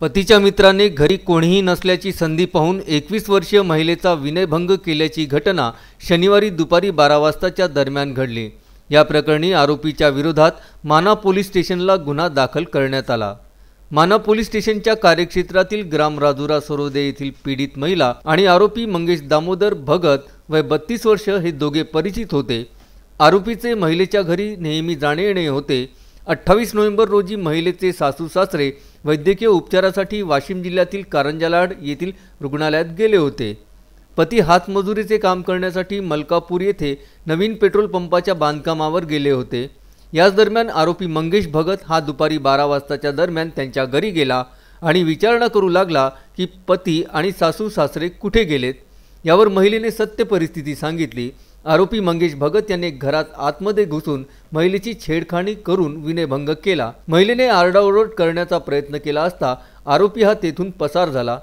पतीच्या मित्राने घरी कोणीही नसल्याची संधी पाहून 21 वर्षीय महिलेचा विनयभंग केल्याची घटना शनिवारी दुपारी 12 वाजताच्या दरम्यान घडली। या प्रकरणी आरोपीच्या विरोधात माना पोलीस स्टेशनला गुन्हा दाखल करण्यात आला। माना पोलीस स्टेशनच्या कार्यक्षेत्रातील ग्राम राजुरा सरोदे येथील पीडित महिला आणि आरोपी मंगेश दामोदर भगत वय 32 वर्ष हे दोघे परिचित होते। आरोपीचे महिलेच्या घरी नेहमी जाणे येणे होते। 28 नोव्हेंबर रोजी महिलेचे सासू सासरे वैद्यकीय उपचारासाठी वाशिम जिल्ह्यातील कारंजालाड येथील रुग्णालयात गेले होते। पती हातमजुरीचे काम करण्यासाठी मलकापूर येथे नवीन पेट्रोल पंपाच्या बांधकामावर गेले होते। याच दरम्यान आरोपी मंगेश भगत हा दुपारी 12 वाजताच्या दरम्यान त्यांच्या घरी गेला आणि विचारणा करू लागला की पती आणि सासू सासरे कुठे गेलेत। यावर महिलेने सत्य परिस्थिती सांगितली। आरोपी मंगेश भगत यांनी घरात आतमध्ये घुसून महिलेची छेडखानी करून विनयभंग केला। महिलेने आरडाओरड करण्याचा प्रयत्न केला असता आरोपी हा तेथून पसार झाला।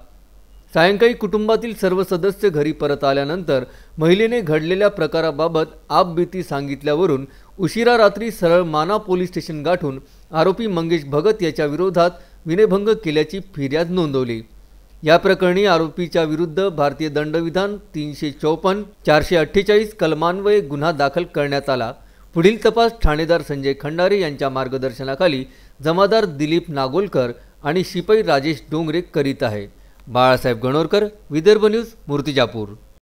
सायंकाळी कुटुंबातील सर्व सदस्य घरी परत आल्यानंतर महिलेने घडलेल्या प्रकाराबाबत आपबीती सांगितल्यावरून उशिरा रात्री सरळ माना पोलीस स्टेशन गाठून आरोपी मंगेश भगत याच्या विरोधात विनयभंग केल्याची फिर्याद नोंदवली। या प्रकरणी आरोपीच्या विरुद्ध भारतीय दंडविधान 354, 448 कलमान्वये गुन्हा दाखल करण्यात आला। पुढील तपास ठाणेदार संजय खंडारे यांच्या मार्गदर्शनाखाली जमादार दिलीप नागोलकर आणि शिपाई राजेश डोंगरे करीत आहे। बाळासाहेब गणोरकर, विदर्भ न्यूज, मूर्तिजापूर।